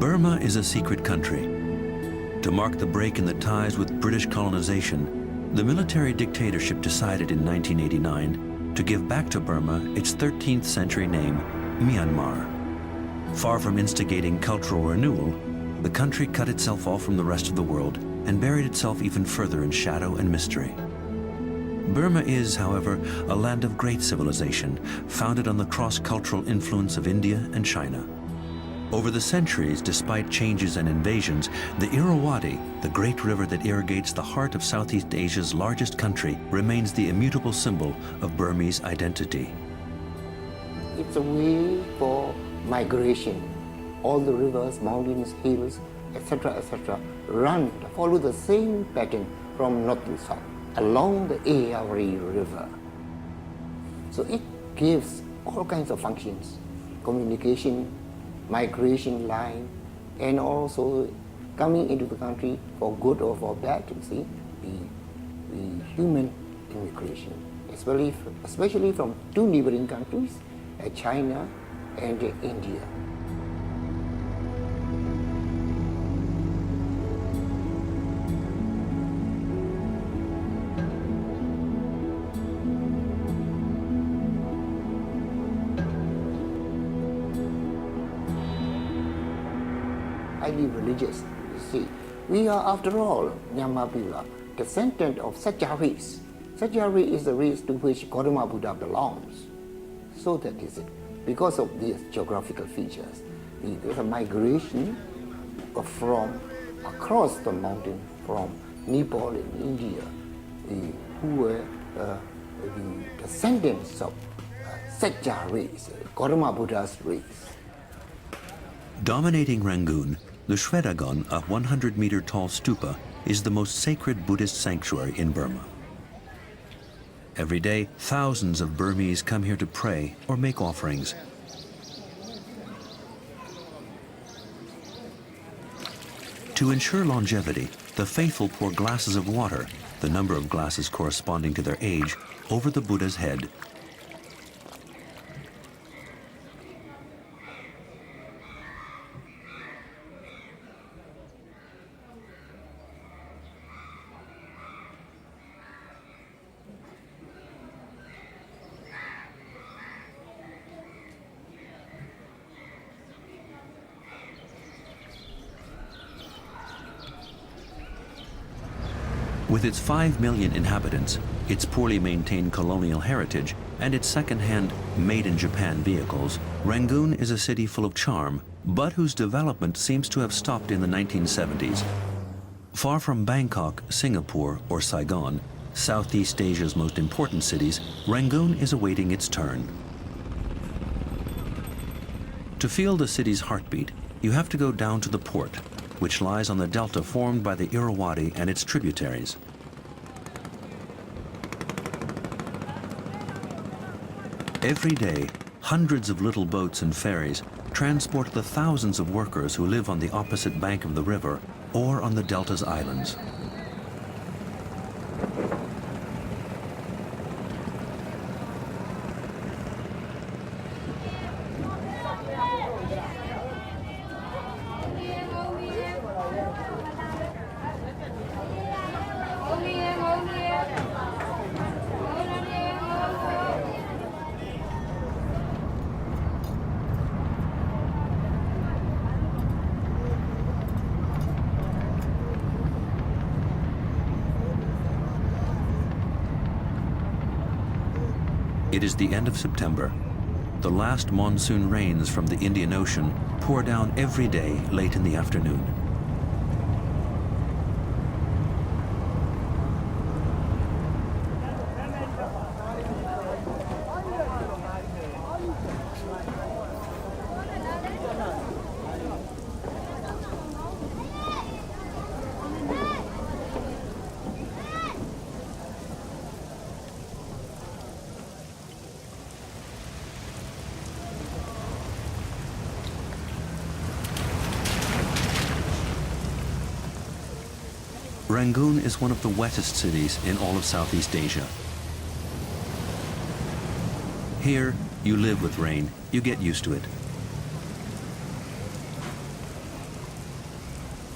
Burma is a secret country. To mark the break in the ties with British colonization, the military dictatorship decided in 1989 to give back to Burma its 13th century name, Myanmar. Far from instigating cultural renewal, the country cut itself off from the rest of the world and buried itself even further in shadow and mystery. Burma is, however, a land of great civilization, founded on the cross-cultural influence of India and China. Over the centuries, despite changes and invasions, the Irrawaddy, the great river that irrigates the heart of Southeast Asia's largest country, remains the immutable symbol of Burmese identity. It's a way for migration. All the rivers, mountains, hills, etc., follow the same pattern from north to south along the Irrawaddy River. So it gives all kinds of functions, communication, migration line, and also coming into the country for good or for bad, you see, the human immigration, especially from two neighboring countries, China and India. Highly religious, you see. We are, after all, Myanmar people, descendant of Satya race. Satya race is the race to which Gautama Buddha belongs. So that is it. Because of these geographical features, there's a migration from across the mountain from Nepal and India, who were the descendants of Satya race, Gautama Buddha's race. Dominating Rangoon, the Shwedagon, a 100-meter-tall stupa, is the most sacred Buddhist sanctuary in Burma. Every day, thousands of Burmese come here to pray or make offerings. To ensure longevity, the faithful pour glasses of water, the number of glasses corresponding to their age, over the Buddha's head. With its 5 million inhabitants, its poorly maintained colonial heritage, and its second-hand, made-in-Japan vehicles, Rangoon is a city full of charm, but whose development seems to have stopped in the 1970s. Far from Bangkok, Singapore, or Saigon, Southeast Asia's most important cities, Rangoon is awaiting its turn. To feel the city's heartbeat, you have to go down to the port, which lies on the delta formed by the Irrawaddy and its tributaries. Every day, hundreds of little boats and ferries transport the thousands of workers who live on the opposite bank of the river or on the delta's islands. It is the end of September. The last monsoon rains from the Indian Ocean pour down every day late in the afternoon. Rangoon is one of the wettest cities in all of Southeast Asia. Here, you live with rain, you get used to it.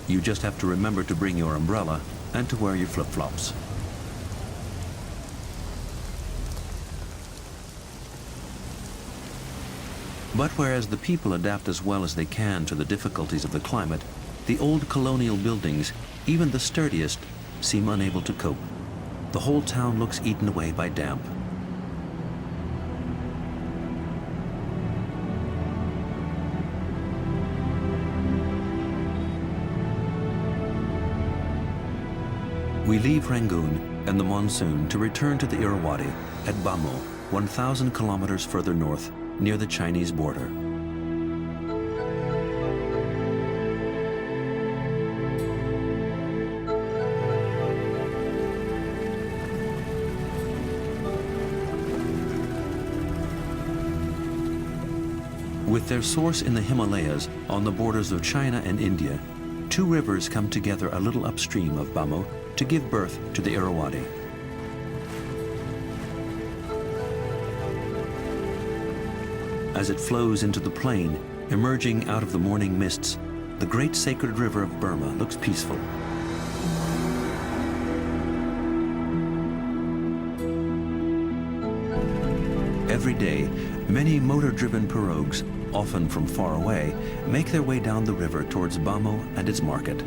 You just have to remember to bring your umbrella and to wear your flip-flops. But whereas the people adapt as well as they can to the difficulties of the climate, the old colonial buildings, even the sturdiest, seem unable to cope. The whole town looks eaten away by damp. We leave Rangoon and the monsoon to return to the Irrawaddy at Bamo, 1,000 kilometers further north, near the Chinese border. With their source in the Himalayas on the borders of China and India, two rivers come together a little upstream of Bamo to give birth to the Irrawaddy. As it flows into the plain, emerging out of the morning mists, the great sacred river of Burma looks peaceful. Every day, many motor-driven pirogues, often from far away, make their way down the river towards Bamo and its market.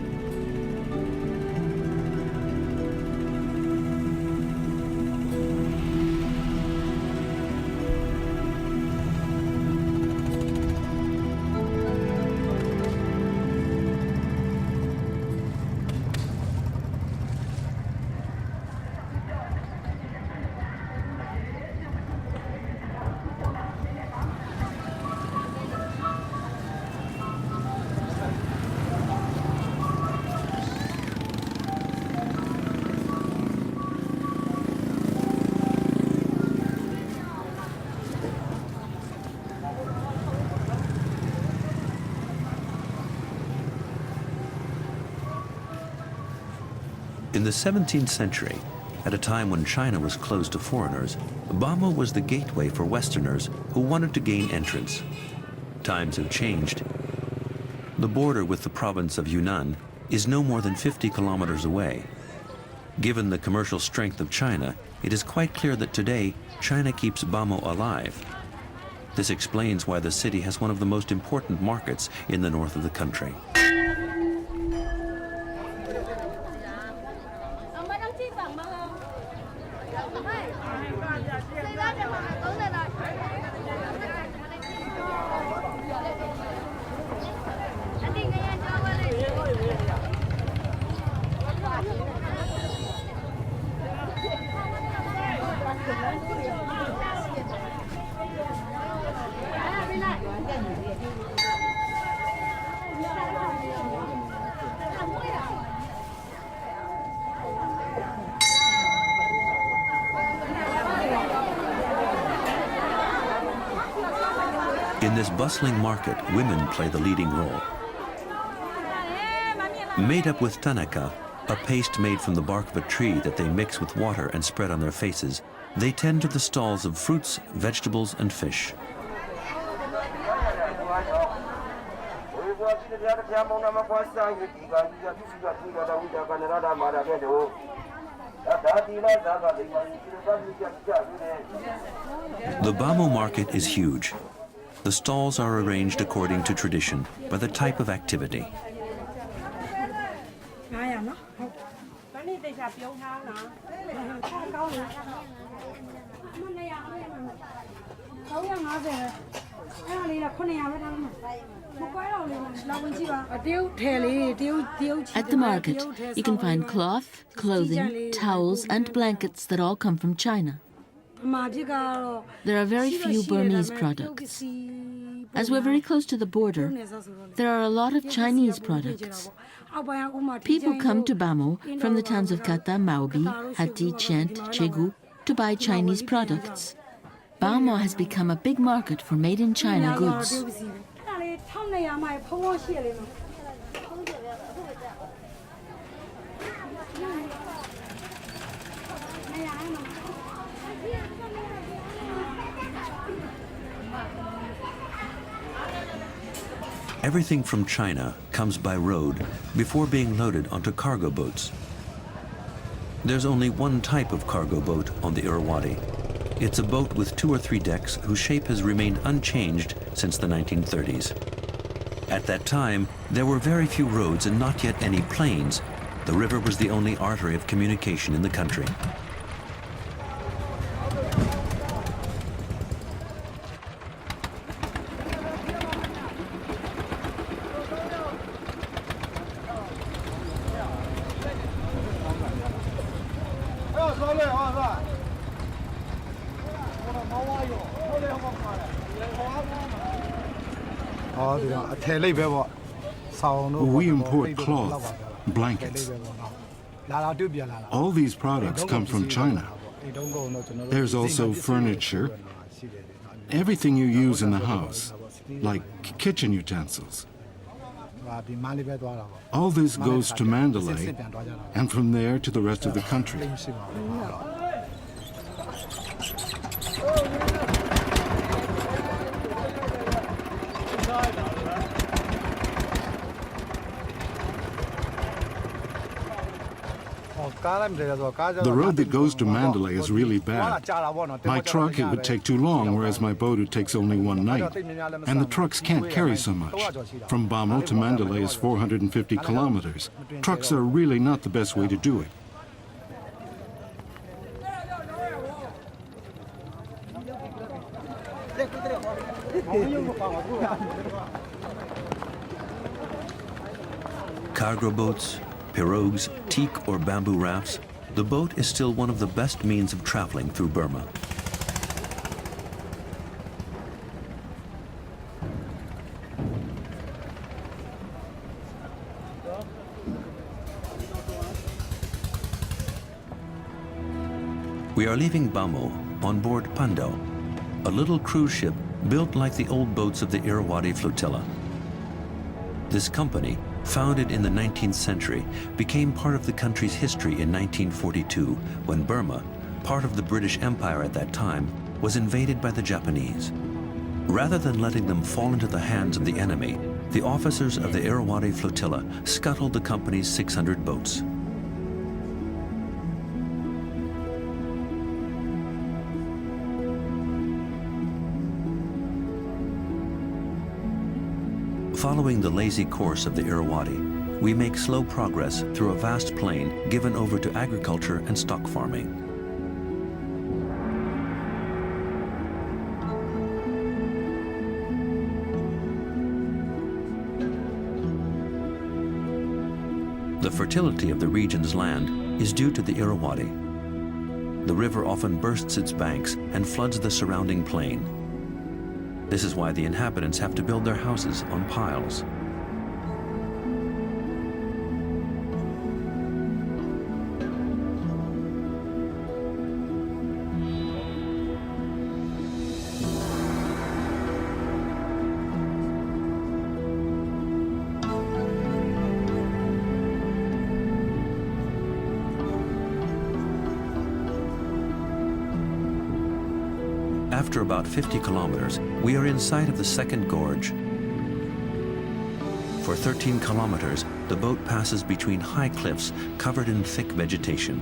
In the 17th century, at a time when China was closed to foreigners, Bamo was the gateway for Westerners who wanted to gain entrance. Times have changed. The border with the province of Yunnan is no more than 50 kilometers away. Given the commercial strength of China, it is quite clear that today, China keeps Bamo alive. This explains why the city has one of the most important markets in the north of the country. In this bustling market, women play the leading role. Made up with tanaka, a paste made from the bark of a tree that they mix with water and spread on their faces, they tend to the stalls of fruits, vegetables, and fish. The Bamo market is huge. The stalls are arranged according to tradition by the type of activity. At the market, you can find cloth, clothing, towels, and blankets that all come from China. There are very few Burmese products. As we're very close to the border, there are a lot of Chinese products. People come to Bamo from the towns of Kata, Maubi, Hati, Chent, Chegu to buy Chinese products. Bamo has become a big market for made-in-China goods. Everything from China comes by road before being loaded onto cargo boats. There's only one type of cargo boat on the Irrawaddy. It's a boat with 2 or 3 decks whose shape has remained unchanged since the 1930s. At that time, there were very few roads and not yet any planes. The river was the only artery of communication in the country. We import cloth, blankets. All these products come from China. There's also furniture, everything you use in the house, like kitchen utensils. All this goes to Mandalay, and from there to the rest of the country. The road that goes to Mandalay is really bad. My truck, it would take too long, whereas my boat, it takes only one night. And the trucks can't carry so much. From Bamel to Mandalay is 450 kilometers. Trucks are really not the best way to do it. Cargo boats, pirogues, teak or bamboo rafts, the boat is still one of the best means of traveling through Burma. We are leaving Bamel on board Pandau, a little cruise ship built like the old boats of the Irrawaddy flotilla. This company, founded in the 19th century, became part of the country's history in 1942 when Burma, part of the British Empire at that time, was invaded by the Japanese. Rather than letting them fall into the hands of the enemy, the officers of the Irrawaddy flotilla scuttled the company's 600 boats. Following the lazy course of the Irrawaddy, we make slow progress through a vast plain given over to agriculture and stock farming. The fertility of the region's land is due to the Irrawaddy. The river often bursts its banks and floods the surrounding plain. This is why the inhabitants have to build their houses on piles. After about 50 kilometers, we are in sight of the second gorge. For 13 kilometers, the boat passes between high cliffs covered in thick vegetation.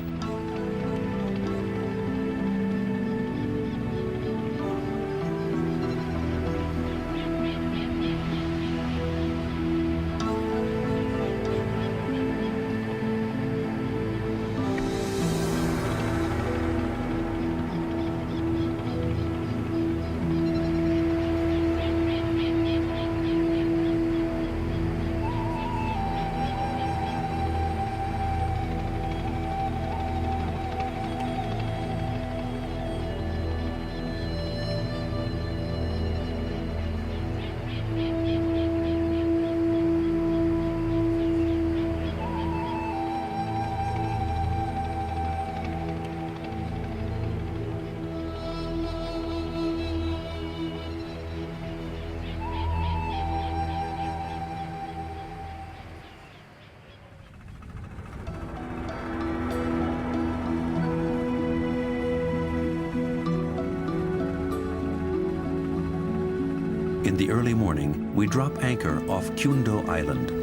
In the early morning, we drop anchor off Kyundo Island.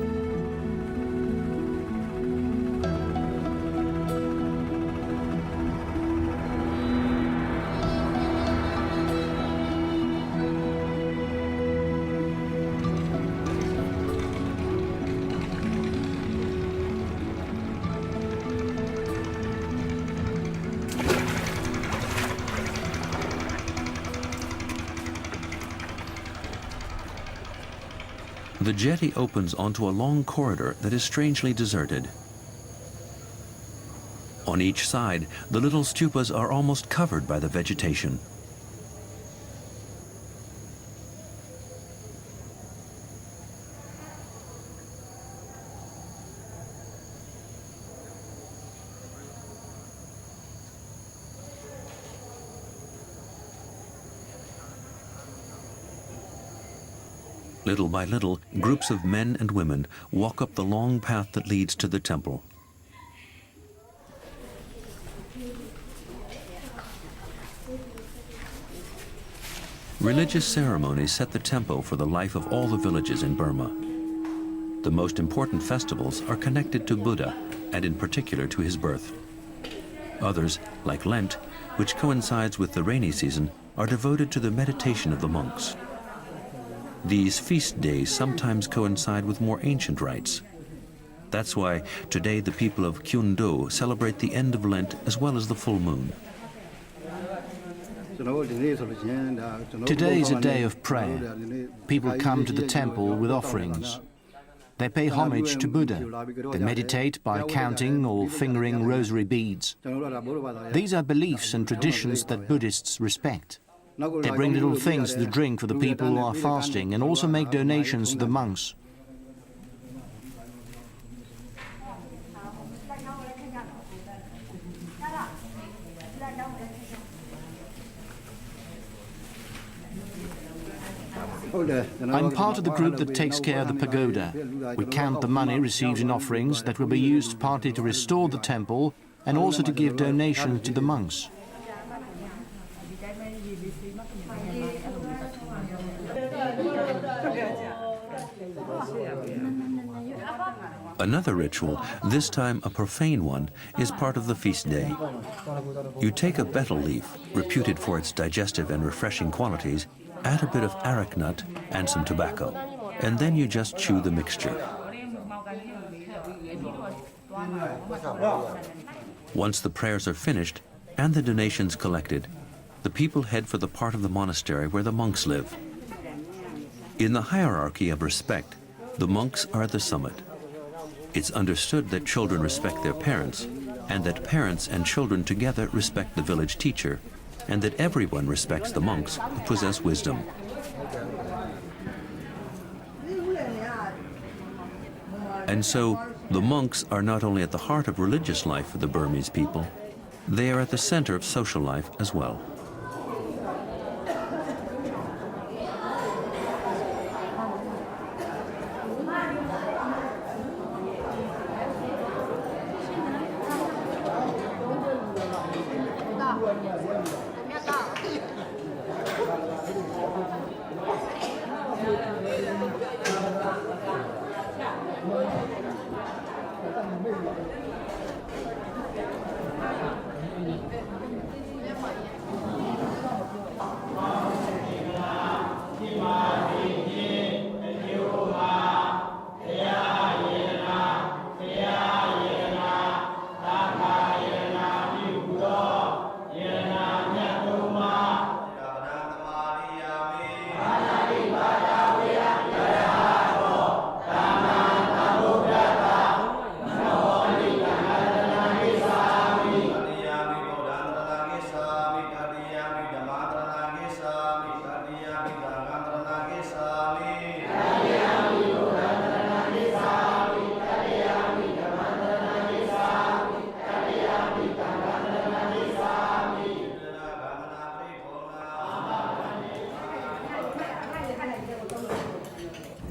The jetty opens onto a long corridor that is strangely deserted. On each side, the little stupas are almost covered by the vegetation. Little by little, groups of men and women walk up the long path that leads to the temple. Religious ceremonies set the tempo for the life of all the villages in Burma. The most important festivals are connected to Buddha, and in particular to his birth. Others, like Lent, which coincides with the rainy season, are devoted to the meditation of the monks. These feast days sometimes coincide with more ancient rites. That's why today the people of Kyundo celebrate the end of Lent as well as the full moon. Today is a day of prayer. People come to the temple with offerings. They pay homage to Buddha. They meditate by counting or fingering rosary beads. These are beliefs and traditions that Buddhists respect. They bring little things to drink for the people who are fasting and also make donations to the monks. I'm part of the group that takes care of the pagoda. We count the money received in offerings that will be used partly to restore the temple and also to give donations to the monks. Another ritual, this time a profane one, is part of the feast day. You take a betel leaf, reputed for its digestive and refreshing qualities, add a bit of arak nut and some tobacco, and then you just chew the mixture. Once the prayers are finished and the donations collected, the people head for the part of the monastery where the monks live. In the hierarchy of respect, the monks are at the summit. It's understood that children respect their parents, and that parents and children together respect the village teacher, and that everyone respects the monks who possess wisdom. And so, the monks are not only at the heart of religious life for the Burmese people, they are at the center of social life as well.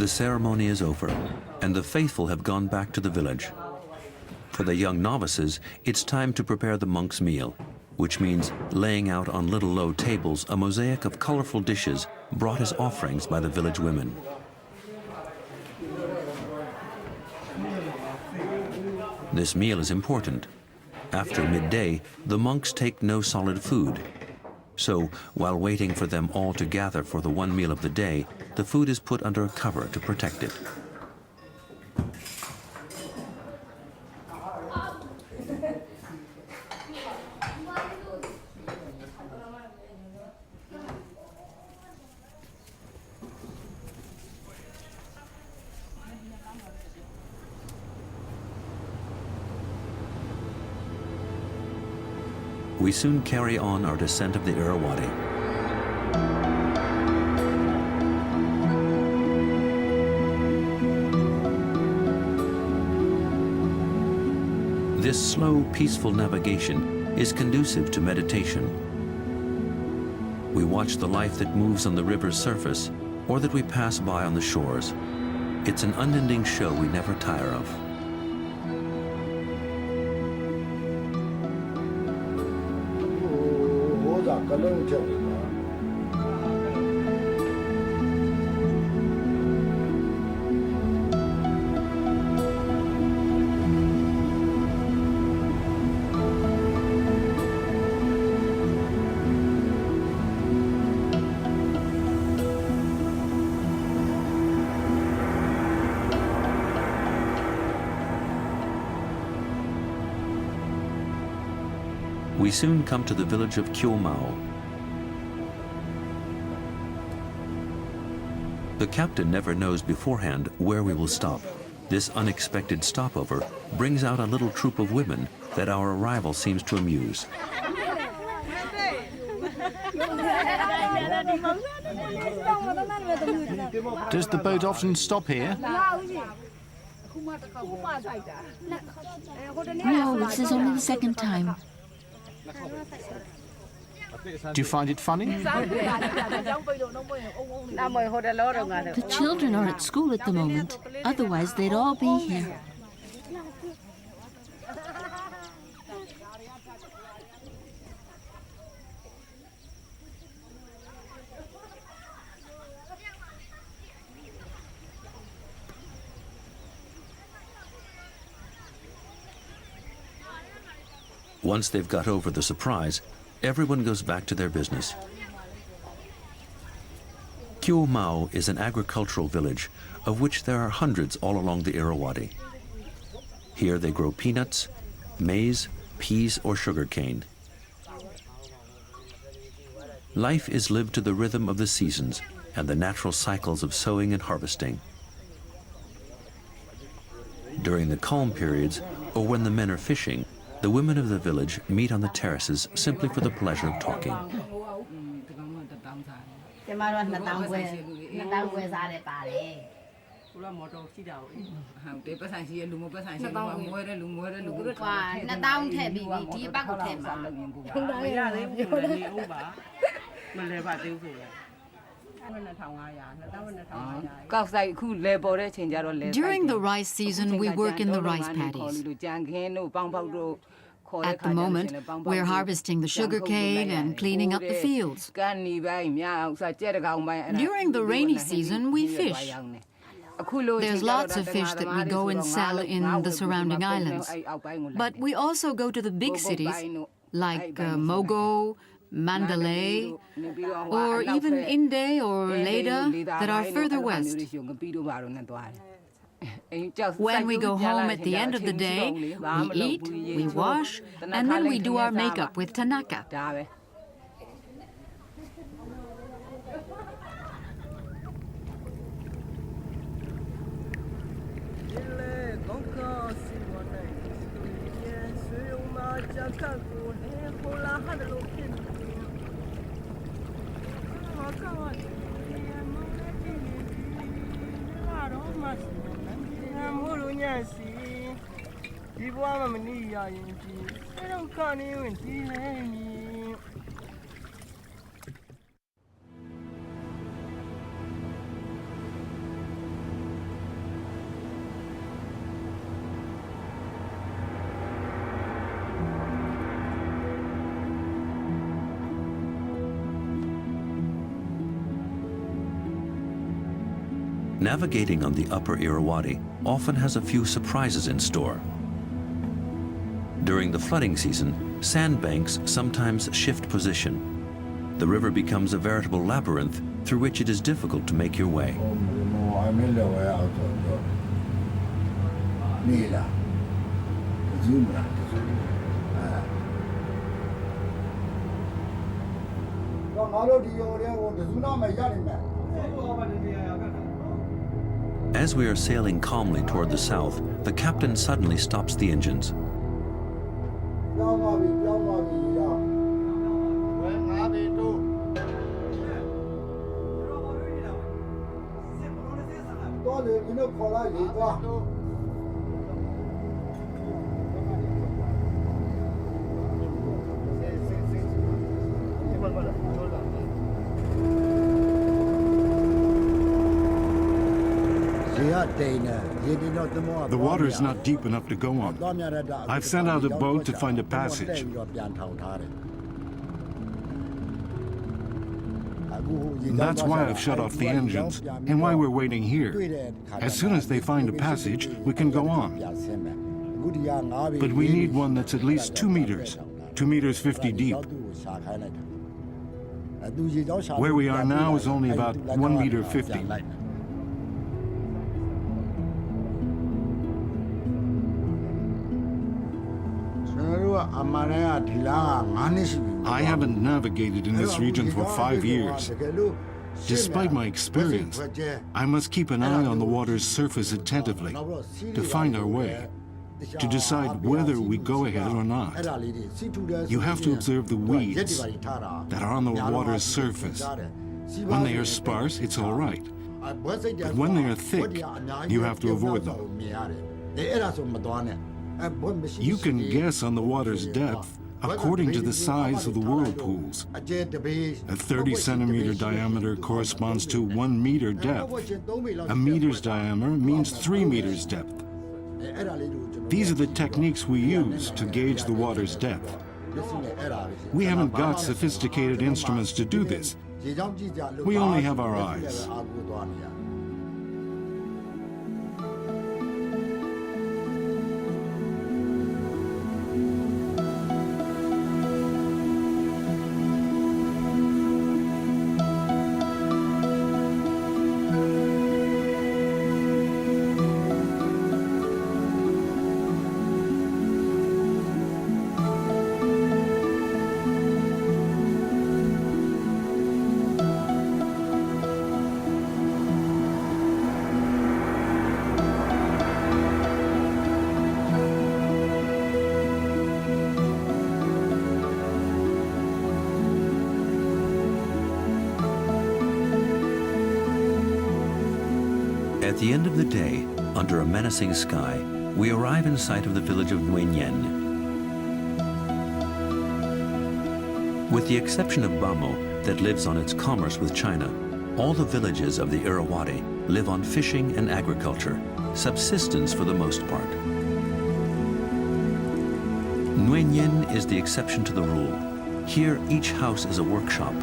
The ceremony is over, and the faithful have gone back to the village. For the young novices, it's time to prepare the monks' meal, which means laying out on little low tables a mosaic of colorful dishes brought as offerings by the village women. This meal is important. After midday, the monks take no solid food. So, while waiting for them all to gather for the one meal of the day, the food is put under a cover to protect it. We soon carry on our descent of the Irrawaddy. This slow, peaceful navigation is conducive to meditation. We watch the life that moves on the river's surface or that we pass by on the shores. It's an unending show we never tire of. We soon come to the village of Phou. The captain never knows beforehand where we will stop. This unexpected stopover brings out a little troop of women that our arrival seems to amuse. Does the boat often stop here? No, this is only the second time. Do you find it funny? The children are at school at the moment. Otherwise, they'd all be here. Once they've got over the surprise, everyone goes back to their business. Phou is an agricultural village, of which there are hundreds all along the Irrawaddy. Here they grow peanuts, maize, peas, or sugarcane. Life is lived to the rhythm of the seasons and the natural cycles of sowing and harvesting. During the calm periods, or when the men are fishing, the women of the village meet on the terraces simply for the pleasure of talking. During the rice season, we work in the rice paddies. At the moment, we're harvesting the sugarcane and cleaning up the fields. During the rainy season, we fish. There's lots of fish that we go and sell in the surrounding islands. But we also go to the big cities, like Mogo, Mandalay, or even Inde or Leda that are further west. When we go home at the end of the day, we eat, we wash, and then we do our makeup with Tanaka. Navigating on the upper Irrawaddy often has a few surprises in store. During the flooding season, sandbanks sometimes shift position. The river becomes a veritable labyrinth through which it is difficult to make your way. As we are sailing calmly toward the south, the captain suddenly stops the engines. The water is not deep enough to go on. I've sent out a boat to find a passage. That's why I've shut off the engines and why we're waiting here. As soon as they find a passage, we can go on. But we need one that's at least 2 meters, 2 meters 50 deep. Where we are now is only about 1 meter 50. I haven't navigated in this region for 5 years. Despite my experience, I must keep an eye on the water's surface attentively to find our way, to decide whether we go ahead or not. You have to observe the weeds that are on the water's surface. When they are sparse, it's all right. But when they are thick, you have to avoid them. You can guess on the water's depth according to the size of the whirlpools. A 30-centimeter diameter corresponds to 1 meter depth. A meter's diameter means 3 meters depth. These are the techniques we use to gauge the water's depth. We haven't got sophisticated instruments to do this. We only have our eyes. At the end of the day, under a menacing sky, we arrive in sight of the village of Nguyen. With the exception of Bamo, that lives on its commerce with China, all the villages of the Irrawaddy live on fishing and agriculture, subsistence for the most part. Nguyen is the exception to the rule. Here, each house is a workshop,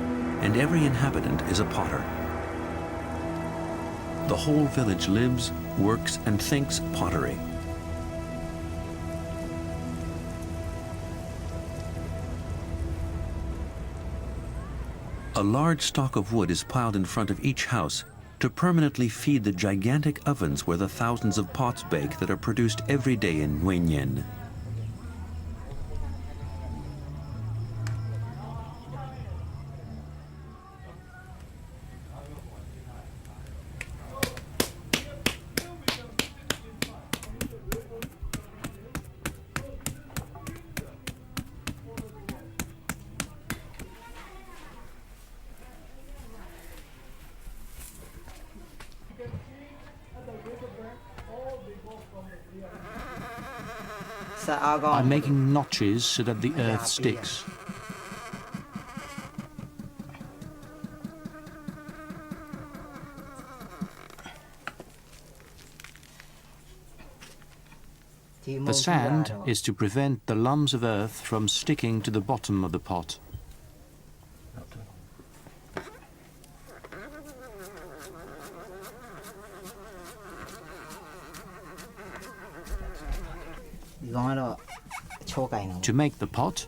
and every inhabitant is a potter. The whole village lives, works, and thinks pottery. A large stock of wood is piled in front of each house to permanently feed the gigantic ovens where the thousands of pots bake that are produced every day in Nguyen. I'm making notches so that the earth sticks. The sand is to prevent the lumps of earth from sticking to the bottom of the pot. To make the pot,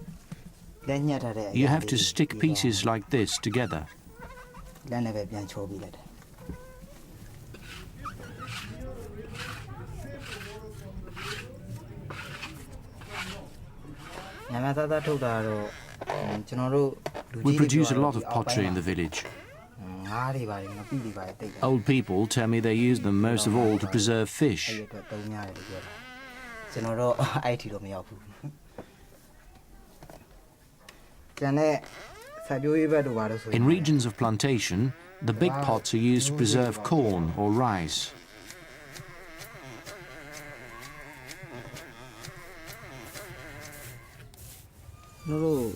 you have to stick pieces like this together. We produce a lot of pottery in the village. Old people tell me they use them most of all to preserve fish. In regions of plantation, the big pots are used to preserve corn or rice. The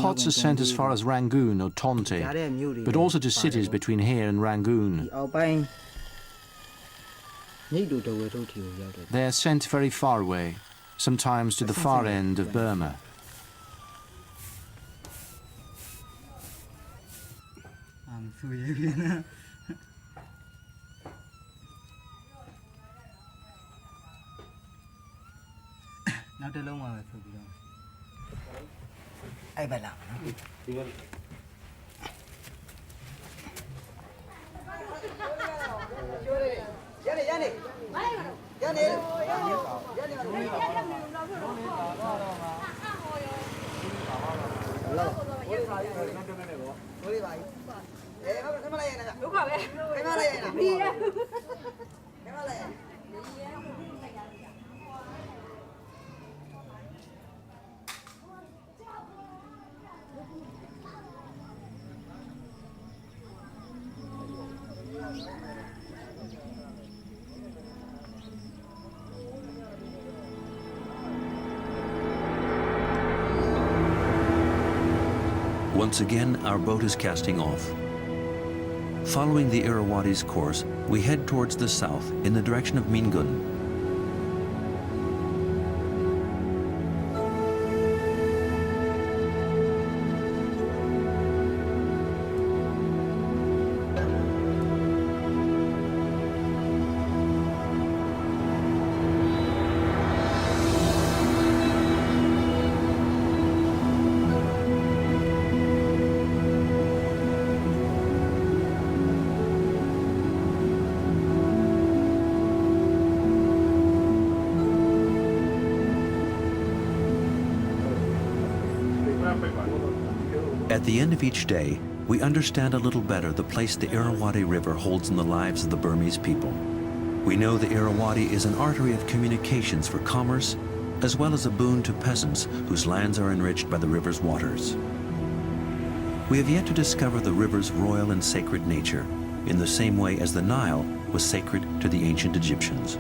pots are sent as far as Rangoon or Tonte, but also to cities between here and Rangoon. They are sent very far away, sometimes to the far end of Burma. Once again, our boat is casting off. Following the Irrawaddy's course, we head towards the south in the direction of Mingun. At the end of each day, we understand a little better the place the Irrawaddy River holds in the lives of the Burmese people. We know the Irrawaddy is an artery of communications for commerce, as well as a boon to peasants whose lands are enriched by the river's waters. We have yet to discover the river's royal and sacred nature, in the same way as the Nile was sacred to the ancient Egyptians.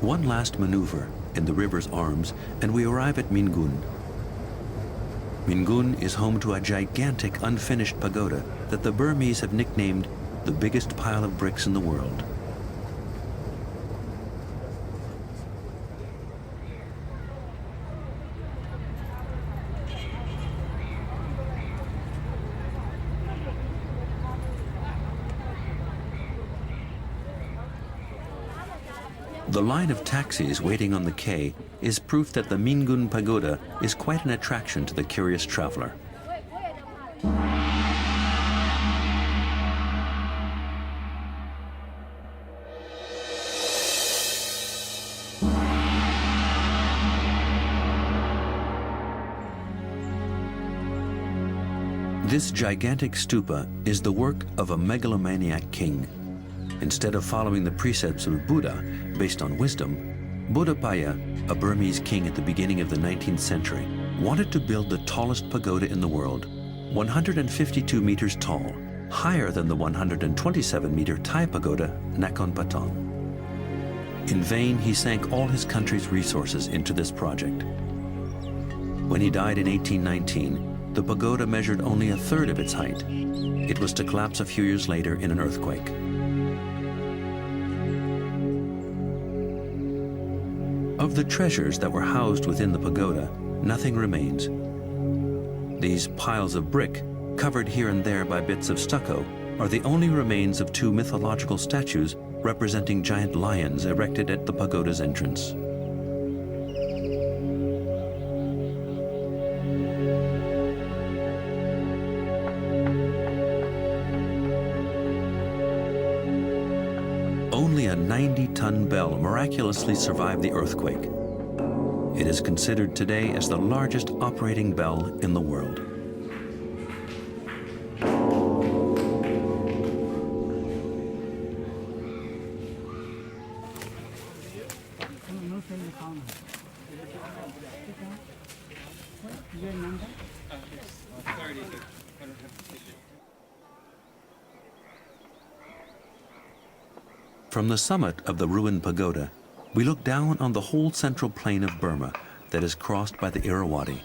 One last maneuver in the river's arms, and we arrive at Mingun. Mingun is home to a gigantic unfinished pagoda that the Burmese have nicknamed the biggest pile of bricks in the world. The line of taxis waiting on the quay is proof that the Mingun Pagoda is quite an attraction to the curious traveler. This gigantic stupa is the work of a megalomaniac king. Instead of following the precepts of Buddha based on wisdom, Bodapaya, a Burmese king at the beginning of the 19th century, wanted to build the tallest pagoda in the world, 152 meters tall, higher than the 127-meter Thai pagoda Nakhon Pathom. In vain, he sank all his country's resources into this project. When he died in 1819, the pagoda measured only a third of its height. It was to collapse a few years later in an earthquake. Of the treasures that were housed within the pagoda, nothing remains. These piles of brick, covered here and there by bits of stucco, are the only remains of two mythological statues representing giant lions erected at the pagoda's entrance. Only a 90-ton bell miraculously survived the earthquake. It is considered today as the largest operating bell in the world. From the summit of the ruined pagoda, we look down on the whole central plain of Burma that is crossed by the Irrawaddy.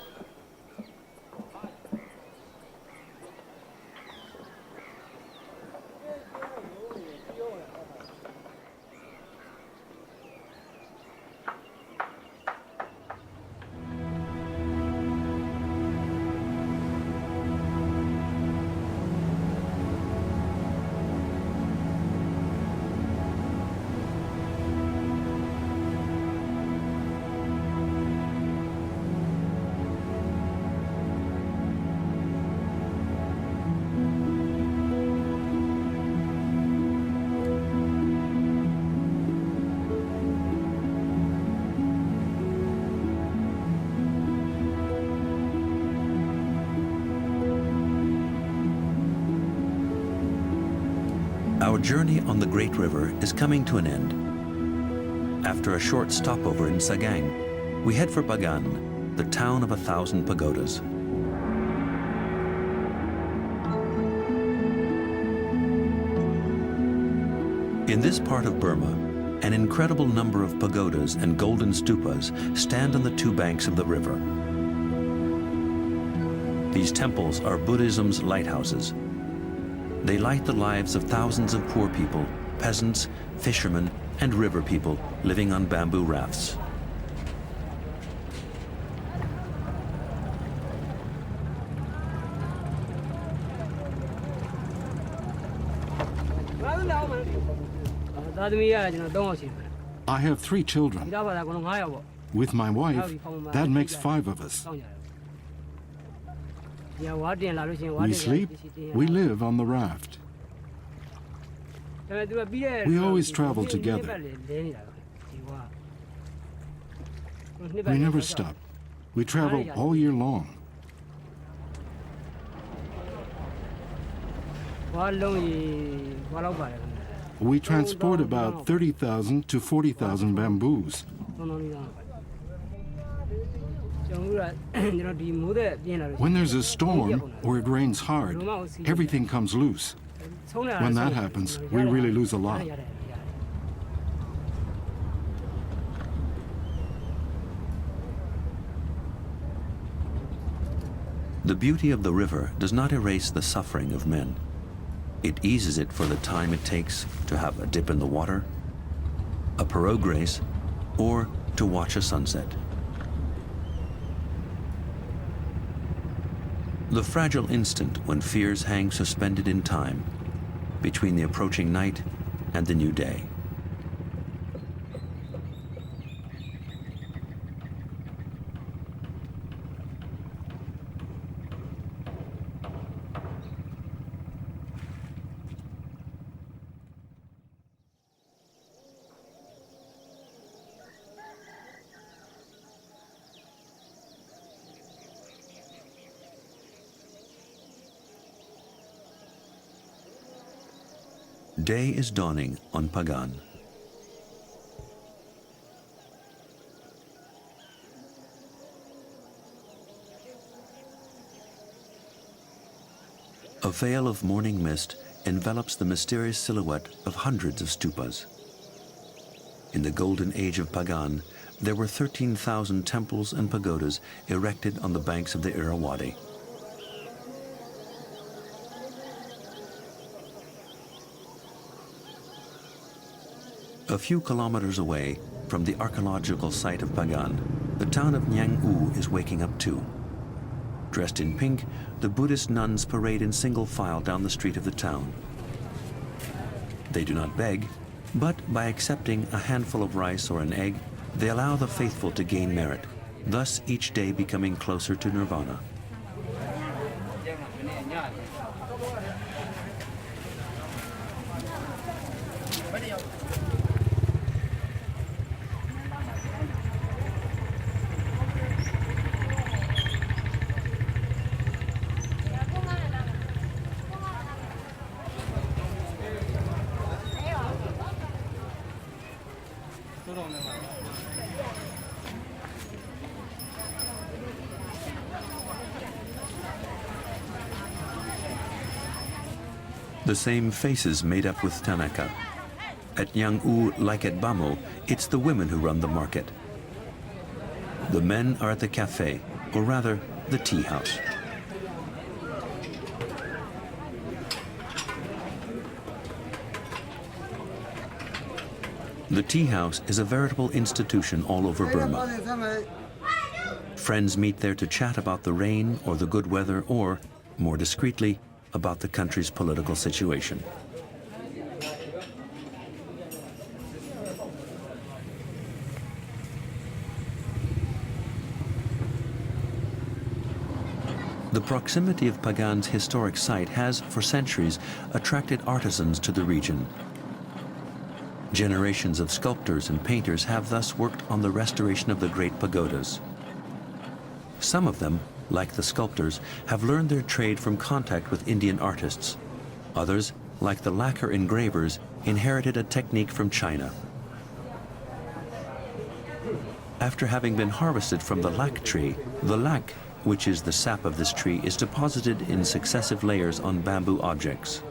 Our journey on the Great River is coming to an end. After a short stopover in Sagang, we head for Bagan, the town of 1,000 pagodas. In this part of Burma, an incredible number of pagodas and golden stupas stand on the two banks of the river. These temples are Buddhism's lighthouses. They light the lives of thousands of poor people, peasants, fishermen, and river people living on bamboo rafts. I have 3 children. With my wife, that makes 5 of us. We sleep, we live on the raft. We always travel together. We never stop. We travel all year long. We transport about 30,000 to 40,000 bamboos. When there's a storm or it rains hard, everything comes loose. When that happens, we really lose a lot. The beauty of the river does not erase the suffering of men. It eases it for the time it takes to have a dip in the water, a pirogue race, or to watch a sunset. The fragile instant when fears hang suspended in time between the approaching night and the new day. Day is dawning on Pagan. A veil of morning mist envelops the mysterious silhouette of hundreds of stupas. In the golden age of Pagan, there were 13,000 temples and pagodas erected on the banks of the Irrawaddy. A few kilometers away from the archaeological site of Pagan, the town of Nyang U is waking up too. Dressed in pink, the Buddhist nuns parade in single file down the street of the town. They do not beg, but by accepting a handful of rice or an egg, they allow the faithful to gain merit, thus each day becoming closer to nirvana. The same faces made up with Tanaka. At Nyang-u, like at Bamo, it's the women who run the market. The men are at the cafe, or rather, the tea house. The tea house is a veritable institution all over Burma. Friends meet there to chat about the rain or the good weather, or, more discreetly, about the country's political situation. The proximity of Pagan's historic site has, for centuries, attracted artisans to the region. Generations of sculptors and painters have thus worked on the restoration of the great pagodas. Some of them, like the sculptors, have learned their trade from contact with Indian artists. Others, like the lacquer engravers, inherited a technique from China. After having been harvested from the lac tree, the lac, which is the sap of this tree, is deposited in successive layers on bamboo objects.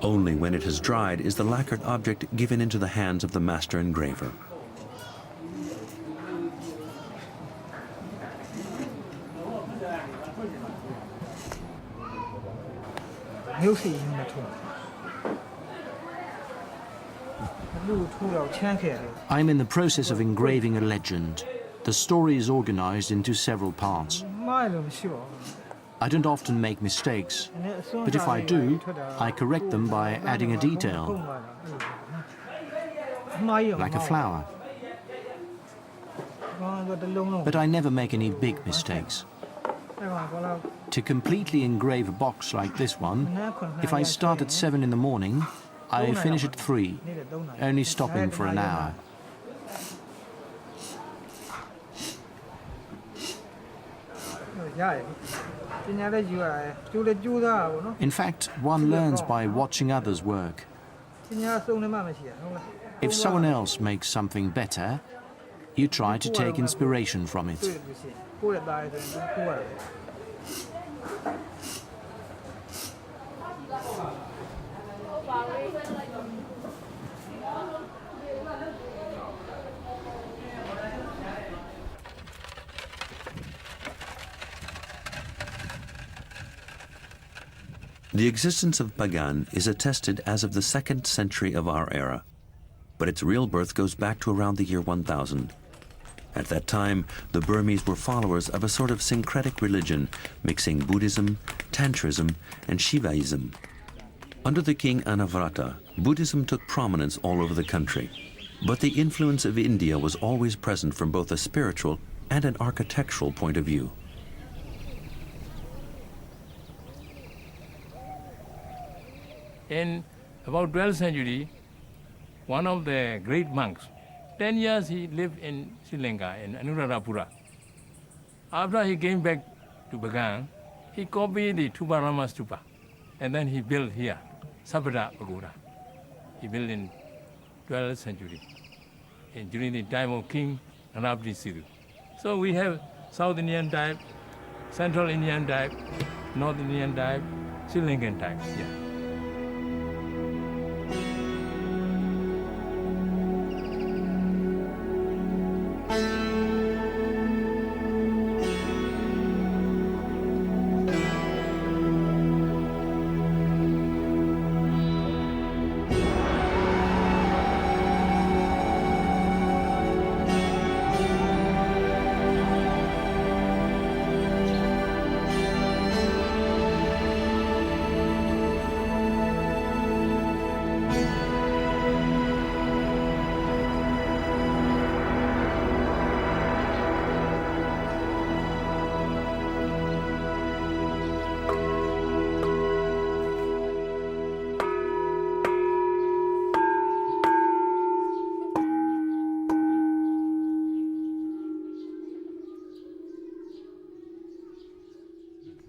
Only when it has dried is the lacquered object given into the hands of the master engraver. I'm in the process of engraving a legend. The story is organized into several parts. I don't often make mistakes, but if I do, I correct them by adding a detail, like a flower. But I never make any big mistakes. To completely engrave a box like this one, if I start at 7 in the morning, I finish at 3, only stopping for an hour. In fact, one learns by watching others work. If someone else makes something better, you try to take inspiration from it. The existence of Pagan is attested as of the 2nd century of our era, but its real birth goes back to around the year 1000. At that time, the Burmese were followers of a sort of syncretic religion, mixing Buddhism, Tantrism, and Shivaism. Under the king Anavrata, Buddhism took prominence all over the country, but the influence of India was always present from both a spiritual and an architectural point of view. In about 12th century, one of the great monks, 10 years he lived in Sri Lanka, in Anuradhapura. After he came back to Pagan, he copied the Tuparama Stupa, and then he built here, Sabada Pagoda. He built in 12th century, during the time of King Ranabdi Sidhu. So we have South Indian type, Central Indian type, North Indian type, Sri Lankan type. Yeah.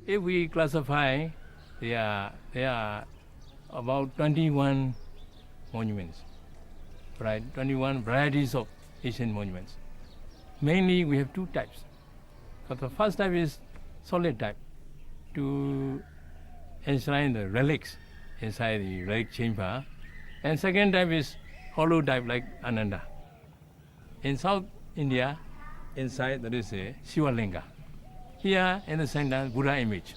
If we classify, there are about 21 monuments, right? 21 varieties of ancient monuments. Mainly, we have two types. So the first type is solid type, to enshrine the relics inside the relic chamber. And second type is hollow type like Ananda. In South India, inside there is a Shiva Linga. Here in the center, Buddha image.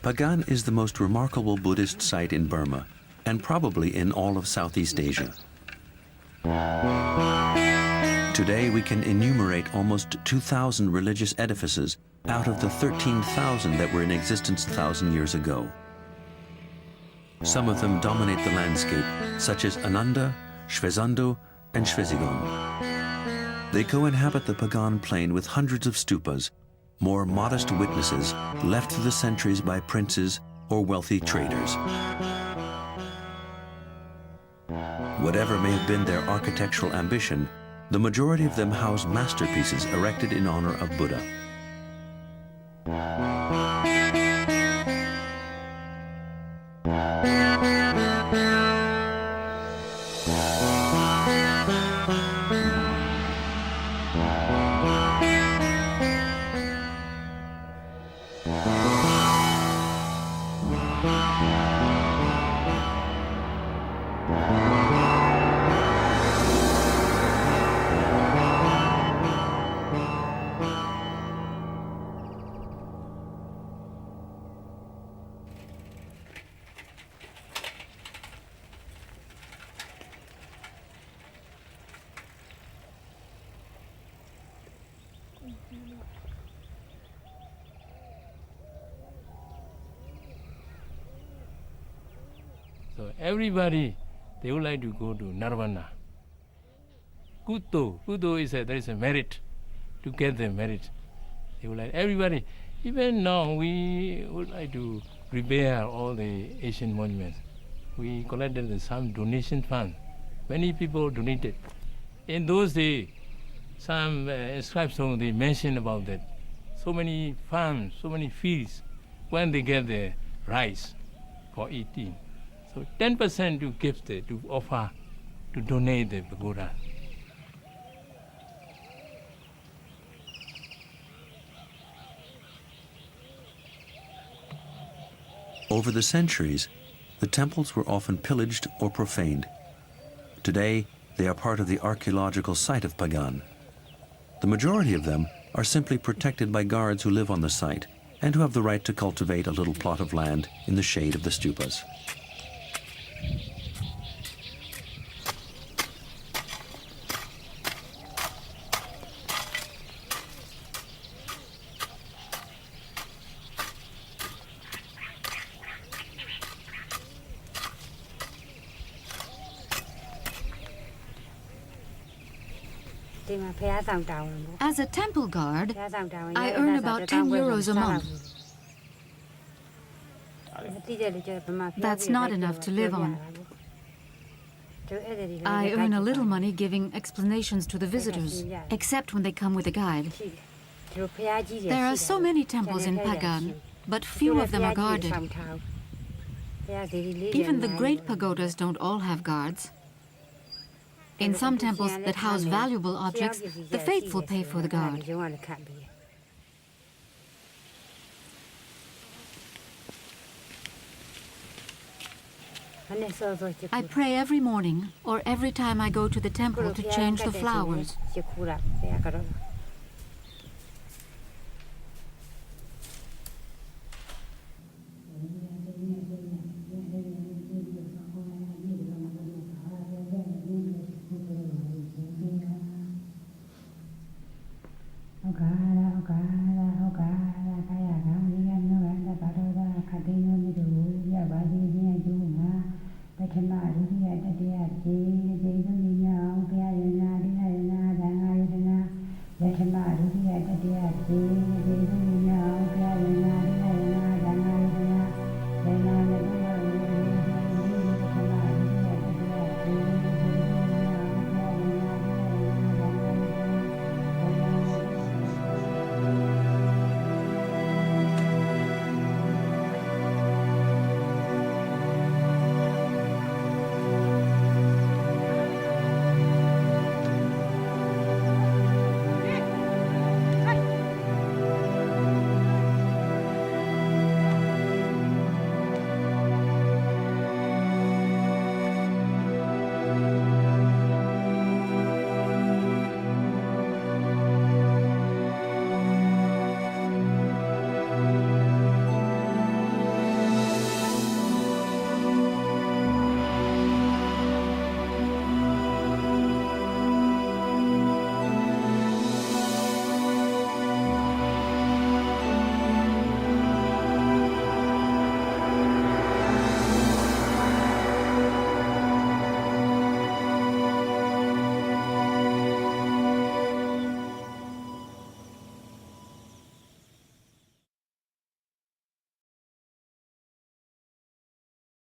Pagan is the most remarkable Buddhist site in Burma, and probably in all of Southeast Asia. Today we can enumerate almost 2,000 religious edifices out of the 13,000 that were in existence 1,000 years ago. Some of them dominate the landscape, such as Ananda, Shvezando, and Shwezigon. They co-inhabit the Pagan plain with hundreds of stupas, more modest witnesses left through the centuries by princes or wealthy traders. Whatever may have been their architectural ambition, the majority of them house masterpieces erected in honor of Buddha. So everybody, they would like to go to Nirvana. Kudo is there is a merit to get the merit. They would like everybody. Even now, we would like to repair all the Asian monuments. We collected some donation fund. Many people donated. In those days, some scribes they mention about that. So many farms, so many fields, when they get the rice for eating. So 10% to give to offer, to donate the pagoda. Over the centuries, the temples were often pillaged or profaned. Today, they are part of the archaeological site of Pagan. The majority of them are simply protected by guards who live on the site and who have the right to cultivate a little plot of land in the shade of the stupas. As a temple guard, I earn about 10 euros a month. That's not enough to live on. I earn a little money giving explanations to the visitors, except when they come with a guide. There are so many temples in Pagan, but few of them are guarded. Even the great pagodas don't all have guards. In some temples that house valuable objects, the faithful pay for the guard. I pray every morning or every time I go to the temple to change the flowers.